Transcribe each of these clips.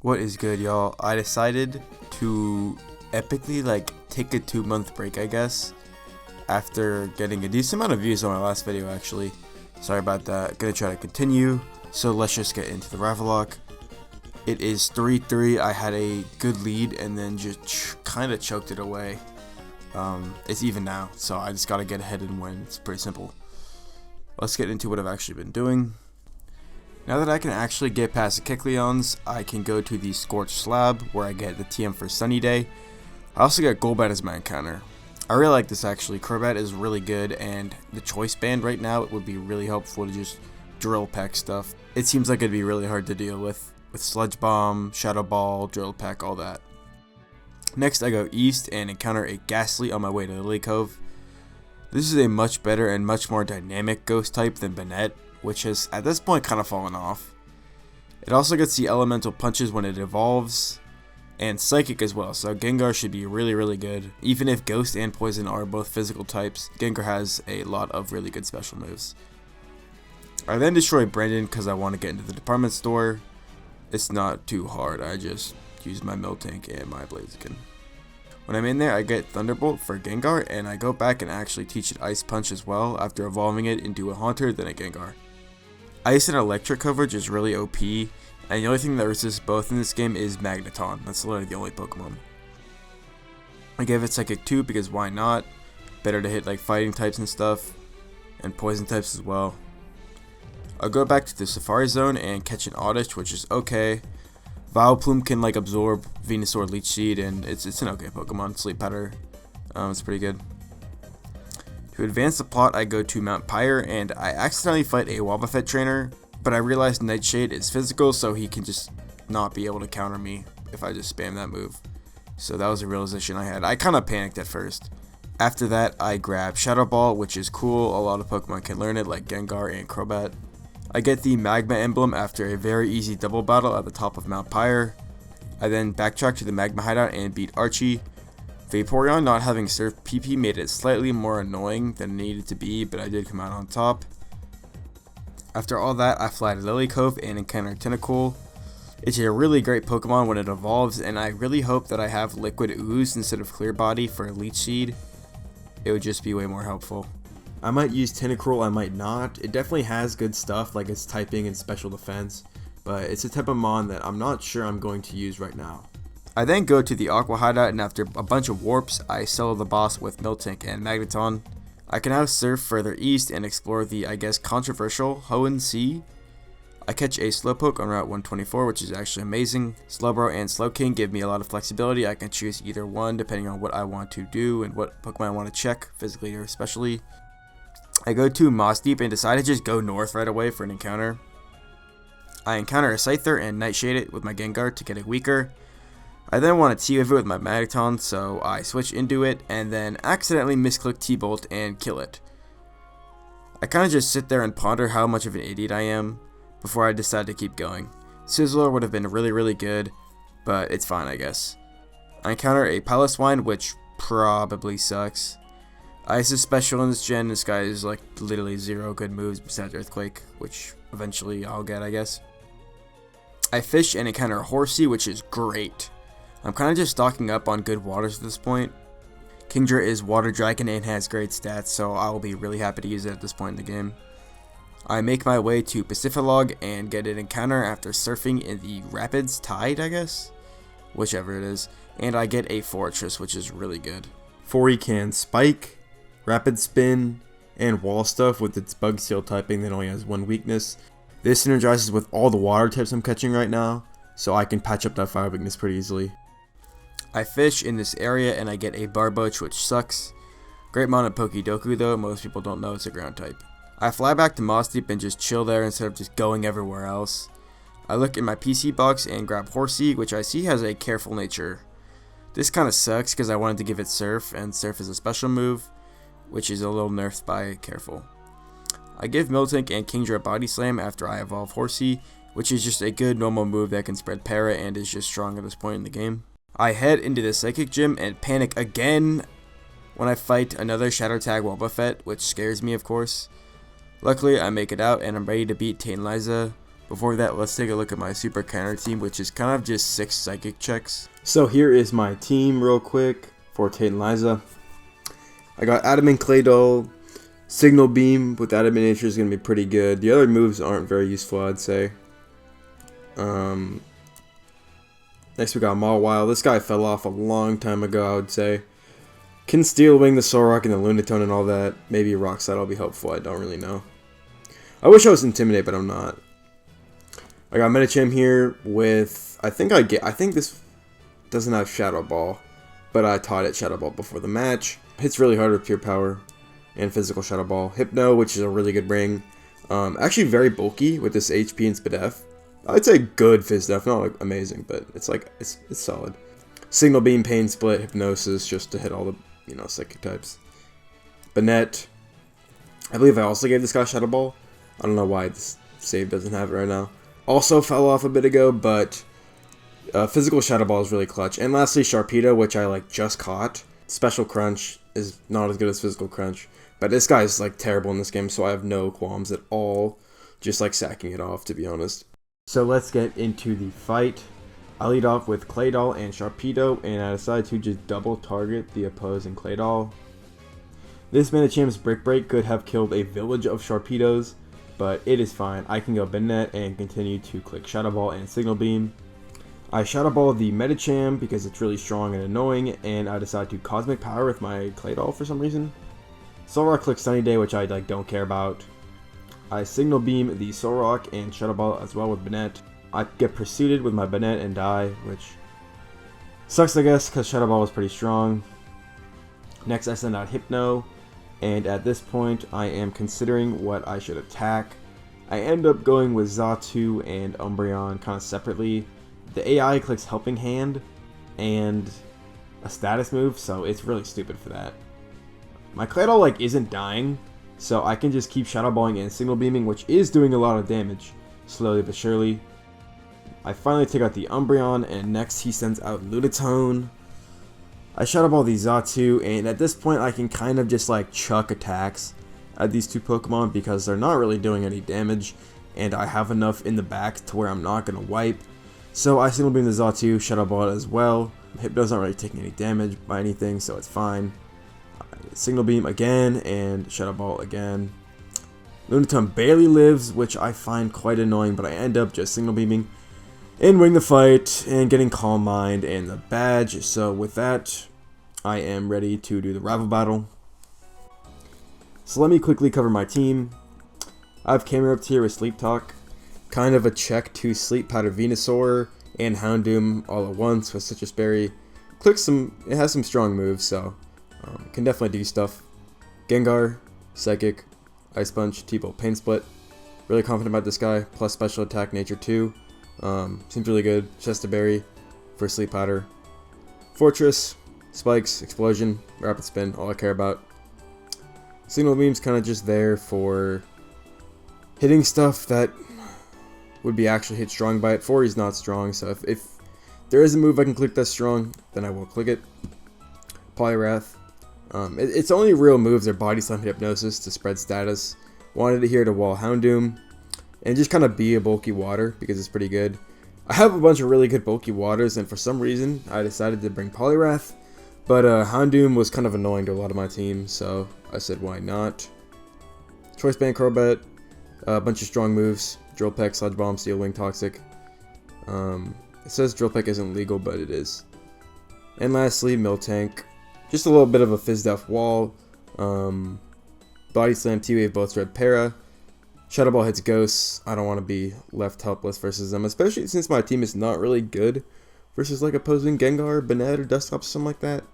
What is good, y'all? I decided to epically take a 2 month break, I guess, after getting a decent amount of views on my last video. Actually, sorry about that. Gonna try to continue, so let's just get into the Rivallocke. It is 3-3. I had a good lead and then just kind of choked it away. It's even now, so I just gotta get ahead and win. It's pretty simple. Let's get into what I've actually been doing. Now that I can actually get past the Kecleons, I can go to the Scorched Slab where I get the TM for Sunny Day. I also get Golbat as my encounter. I really like this actually. Crobat is really good, and the Choice Band right now, it would be really helpful to just drill peck stuff. It seems like it'd be really hard to deal with Sludge Bomb, Shadow Ball, drill peck, all that. Next I go east and encounter a Ghastly on my way to Lily Cove. This is a much better and much more dynamic ghost type than Banette, which has at this point kind of fallen off. It also gets the elemental punches when it evolves, and psychic as well, so Gengar should be really good. Even if ghost and poison are both physical types, Gengar has a lot of really good special moves. I then destroy Brandon because I want to get into the department store. It's not too hard, I just use my Miltank and my Blaziken. When I'm in there, I get Thunderbolt for Gengar, and I go back and actually teach it Ice Punch as well after evolving it into a Haunter, then a Gengar. Ice and Electric coverage is really OP, and the only thing that resists both in this game is Magneton. That's literally the only Pokemon. I gave it Psychic 2 because why not? Better to hit like fighting types and stuff, and poison types as well. I'll go back to the Safari Zone and catch an Oddish, which is okay. Vileplume can absorb Venusaur Leech Seed, and it's an okay Pokemon. Sleep Powder, it's pretty good. To advance the plot, I go to Mount Pyre, and I accidentally fight a Wobbuffet trainer, but I realized Nightshade is physical, so he can just not be able to counter me if I just spam that move. So that was a realization I had. I kind of panicked at first. After that, I grab Shadow Ball, which is cool. A lot of Pokemon can learn it, like Gengar and Crobat. I get the Magma emblem after a very easy double battle at the top of Mount Pyre. I then backtrack to the Magma hideout and beat Archie. Vaporeon not having Surf PP made it slightly more annoying than it needed to be, but I did come out on top. After all that, I fly to Lily Cove and encounter Tentacool. It's a really great Pokemon when it evolves, and I really hope that I have Liquid Ooze instead of Clear Body for Leech Seed. It would just be way more helpful. I might use Tentacruel, I might not. It definitely has good stuff like its typing and special defense, but it's a type of mon that I'm not sure I'm going to use right now. I then go to the Aqua hideout, and after a bunch of warps, I solo the boss with Miltank and Magneton. I can now surf further east and explore the, I guess, controversial Hoenn Sea. I catch a Slowpoke on Route 124, which is actually amazing. Slowbro and Slowking give me a lot of flexibility. I can choose either one depending on what I want to do and what Pokemon I want to check, physically or especially. I go to Moss Deep and decide to just go north right away for an encounter. I encounter a Scyther and Nightshade it with my Gengar to get it weaker. I then want to T-Wave it with my Magneton, so I switch into it and then accidentally misclick T-Bolt and kill it. I kind of just sit there and ponder how much of an idiot I am before I decide to keep going. Sizzler would have been really good, but it's fine I guess. I encounter a Piloswine, which probably sucks. Ice is special in this gen. This guy is literally zero good moves besides Earthquake, which eventually I'll get I guess. I fish and encounter a Horsea, which is great. I'm kind of just stocking up on good waters at this point. Kingdra is Water Dragon and has great stats, so I will be really happy to use it at this point in the game. I make my way to Pacifidlog and get an encounter after surfing in the Rapids Tide, I guess? Whichever it is. And I get a Fortress, which is really good. Fortree can Spike, Rapid Spin, and Wall Stuff with its Bug Seal typing that only has one weakness. This synergizes with all the water types I'm catching right now, so I can patch up that fire weakness pretty easily. I fish in this area and I get a Barboach, which sucks. Great mon of Pokedoku though, most people don't know it's a ground type. I fly back to Moss Deep and just chill there instead of just going everywhere else. I look in my PC box and grab Horsea, which I see has a Careful nature. This kind of sucks because I wanted to give it Surf, and Surf is a special move, which is a little nerfed by Careful. I give Miltank and Kingdra Body Slam after I evolve Horsea, which is just a good normal move that can spread para and is just strong at this point in the game. I head into the Psychic Gym and panic again when I fight another Shadow Tag Wobbuffet, which scares me of course. Luckily I make it out and I'm ready to beat Tate Liza, Before that, let's take a look at my super counter team, which is kind of just 6 psychic checks. So here is my team real quick for Tate Liza. I got Adamant Claydol, Signal Beam with Adamant Nature is going to be pretty good. The other moves aren't very useful, I'd say. Next we got Mawile. This guy fell off a long time ago, I would say. Can Steel Wing the Solrock and the Lunatone and all that. Maybe Rock Slide will be helpful, I don't really know. I wish I was Intimidate, but I'm not. I got Medicham here with, I think this doesn't have Shadow Ball, but I taught it Shadow Ball before the match. Hits really hard with Pure Power and Physical Shadow Ball. Hypno, which is a really good ring. Actually very bulky with this HP and Spadef. I'd say good Fizdef, not like amazing, but it's solid. Signal Beam, Pain Split, Hypnosis, just to hit all the, you know, psychic types. Banette. I believe I also gave this guy Shadow Ball. I don't know why this save doesn't have it right now. Also fell off a bit ago, but Physical Shadow Ball is really clutch. And lastly, Sharpedo, which I just caught. Special Crunch is not as good as Physical Crunch, but this guy is terrible in this game, so I have no qualms at all. Just sacking it off, to be honest. So let's get into the fight. I lead off with Claydol and Sharpedo, and I decide to just double target the opposing Claydol. This Manacham's Brick Break could have killed a village of Sharpedos, but it is fine. I can go Banette and continue to click Shadow Ball and Signal Beam. I Shadow Ball the Medicham because it's really strong and annoying, and I decide to Cosmic Power with my Claydol for some reason. Solrock clicks Sunny Day, which I don't care about. I Signal Beam the Solrock and Shadow Ball as well with Banette. I get Pursued with my Banette and die, which sucks I guess because Shadow Ball was pretty strong. Next I send out Hypno, and at this point I am considering what I should attack. I end up going with Xatu and Umbreon kind of separately. The AI clicks Helping Hand and a status move, so it's really stupid for that. My Claydol isn't dying, so I can just keep Shadow Balling and Signal Beaming, which is doing a lot of damage, slowly but surely. I finally take out the Umbreon, and next he sends out Lunatone. I Shadow Ball the Xatu, and at this point I can kind of just chuck attacks at these two Pokemon because they're not really doing any damage, and I have enough in the back to where I'm not going to wipe. So I Signal Beam the Xatu, Shadow Ball it as well. Hypno's not really taking any damage by anything, so it's fine. Signal Beam again, and Shadow Ball again. Lunatone barely lives, which I find quite annoying, but I end up just Signal Beaming and winning the fight, and getting Calm Mind and the badge. So with that, I am ready to do the rival battle. So let me quickly cover my team. I have Camerupt here with Sleep Talk. Kind of a check to Sleep Powder Venusaur and Houndoom all at once with Citrus Berry. It has some strong moves, so can definitely do stuff. Gengar, Psychic, Ice Punch, T-Bolt, Pain Split. Really confident about this guy, plus Special Attack, Nature 2. Seems really good. Chester Berry for Sleep Powder. Fortress, Spikes, Explosion, Rapid Spin, all I care about. Signal Beam's kind of just there for hitting stuff that would be actually hit strong by it. Forey's not strong, so if there is a move I can click that's strong, then I will click it. Poliwrath. Its only real moves are Body Slam, Hypnosis to spread status. Wanted it here to wall Houndoom and just kind of be a bulky water because it's pretty good. I have a bunch of really good bulky waters, and for some reason I decided to bring Poliwrath, but Houndoom was kind of annoying to a lot of my team, so I said why not. Choice Band Crobat, a bunch of strong moves. Drill Peck, Sludge Bomb, Steel Wing, Toxic. It says Drill Peck isn't legal, but it is. And lastly, Miltank. Just a little bit of a Fizdef wall. Body Slam, T-Wave, both Red Para. Shadow Ball hits Ghosts. I don't want to be left helpless versus them, especially since my team is not really good versus opposing Gengar, Banette, or Dusclops, something like that.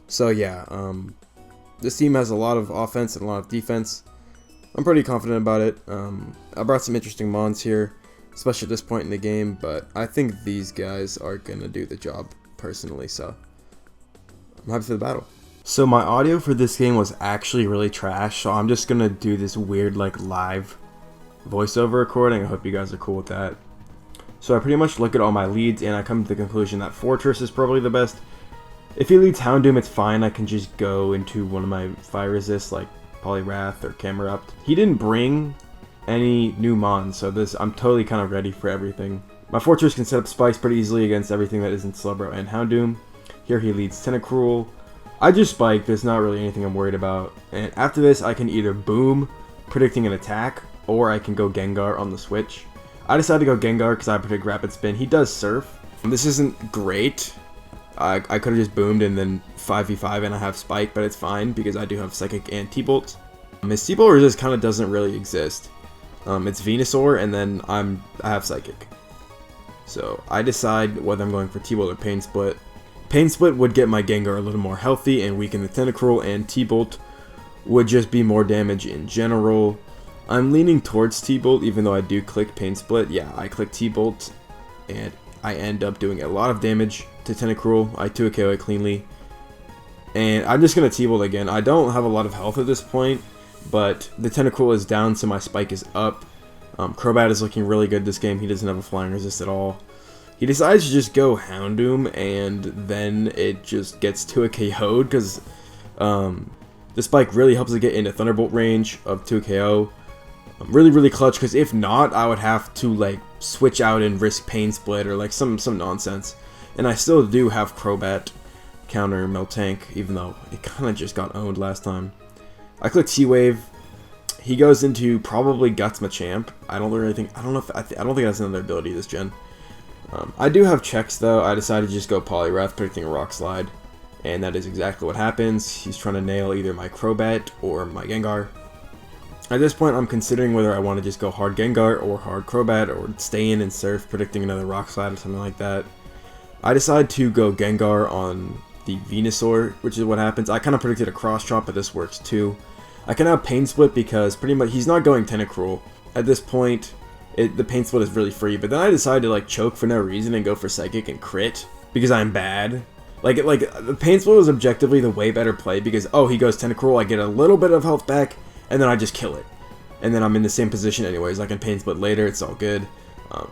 So yeah, this team has a lot of offense and a lot of defense. I'm pretty confident about it. I brought some interesting mons here, especially at this point in the game, but I think these guys are going to do the job personally, so I'm happy for the battle. So my audio for this game was actually really trash, so I'm just going to do this weird live voiceover recording. I hope you guys are cool with that. So I pretty much look at all my leads and I come to the conclusion that Fortress is probably the best. If he leads Houndoom, it's fine. I can just go into one of my Fire Resists like Poliwrath or Camerupt. He didn't bring any new mons, so I'm totally kind of ready for everything. My Fortress can set up spikes pretty easily against everything that isn't Slowbro and Houndoom. Here he leads Tentacruel. I just spike, there's not really anything I'm worried about. And after this, I can either boom, predicting an attack, or I can go Gengar on the switch. I decided to go Gengar because I predict Rapid Spin. He does Surf. This isn't great. I could have just boomed and then 5v5 and I have Spike, but it's fine because I do have Psychic and T-Bolt. His T-Bolt resist kind of doesn't really exist. It's Venusaur, and then I have Psychic. So I decide whether I'm going for T-Bolt or Pain Split. Pain Split would get my Gengar a little more healthy and weaken the Tentacruel, and T-Bolt would just be more damage in general. I'm leaning towards T-Bolt even though I do click Pain Split. Yeah, I click T-Bolt and I end up doing a lot of damage to Tentacruel. I 2-KO it cleanly. And I'm just going to T-Bolt again. I don't have a lot of health at this point, but the Tentacruel is down so my Spike is up. Crobat is looking really good this game. He doesn't have a flying resist at all. He decides to just go Houndoom, and then it just gets to a KO'd because the Spike really helps it get into Thunderbolt range of 2-KO. Really, really clutch, because if not, I would have to like switch out and risk Pain Split or like some nonsense. And I still do have Crobat counter Miltank, even though it kind of just got owned last time. I click T-Wave. He goes into probably Guts Machamp. I don't think that's another ability this gen. I do have checks though. I decided to just go Poliwrath, predicting a Rock Slide, and that is exactly what happens. He's trying to nail either my Crobat or my Gengar. At this point, I'm considering whether I want to just go hard Gengar or hard Crobat, or stay in and Surf, predicting another Rock Slide or something like that. I decide to go Gengar on the Venusaur, which is what happens. I kind of predicted a Cross Chop, but this works too. I can have Pain Split because pretty much he's not going Tentacruel. At this point, the Pain Split is really free, but then I decided to like choke for no reason and go for Psychic and crit because I'm bad. Like the Pain Split was objectively the way better play because, oh, he goes Tentacruel, I get a little bit of health back, and then I just kill it. And then I'm in the same position anyways. I can Pain Split later, it's all good.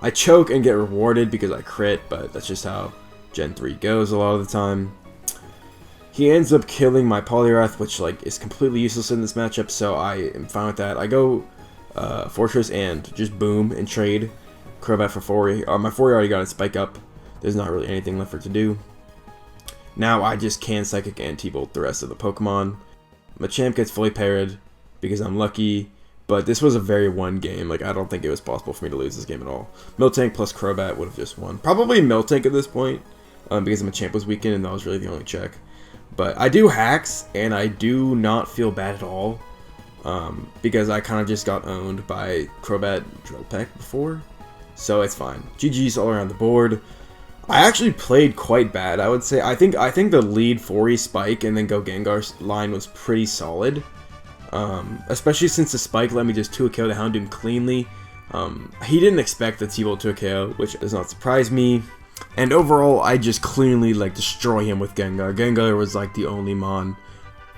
I choke and get rewarded because I crit, but that's just how Gen 3 goes a lot of the time. He ends up killing my Poliwrath, which like is completely useless in this matchup, so I am fine with that. I go Fortress and just boom and trade Crobat for Fortree. My Fortree already got its Spike up. There's not really anything left for it to do. Now I just can Psychic and T-Bolt the rest of the Pokemon. Machamp gets fully parried because I'm lucky, but this was a very one game. Like, I don't think it was possible for me to lose this game at all. Miltank plus Crobat would have just won. Probably Miltank at this point because Machamp was weakened and that was really the only check. But I do hacks, and I do not feel bad at all, because I kind of just got owned by Crobat Drill Peck before, so it's fine. GG's all around the board. I actually played quite bad, I would say. I think the lead Fortree Spike and then go Gengar line was pretty solid, especially since the Spike let me just 2-KO the Houndoom cleanly. He didn't expect the T-Bolt 2-KO, which does not surprise me. And overall, I just cleanly like destroy him with Gengar. Gengar was like the only mon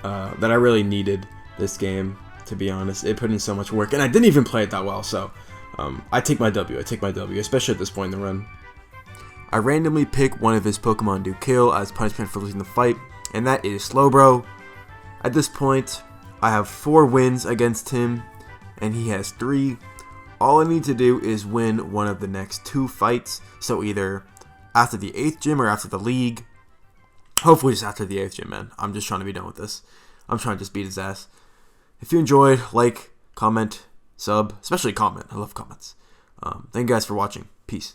that I really needed this game, to be honest. It put in so much work, and I didn't even play it that well, so I take my W. I take my W, especially at this point in the run. I randomly pick one of his Pokemon to kill as punishment for losing the fight, and that is Slowbro. At this point, I have 4 wins against him, and he has 3. All I need to do is win one of the next 2 fights, so either after the 8th gym or after the league. Hopefully just after the 8th gym, man. I'm just trying to be done with this. I'm trying to just beat his ass. If you enjoyed, like, comment, sub, especially comment. I love comments. Thank you guys for watching. Peace.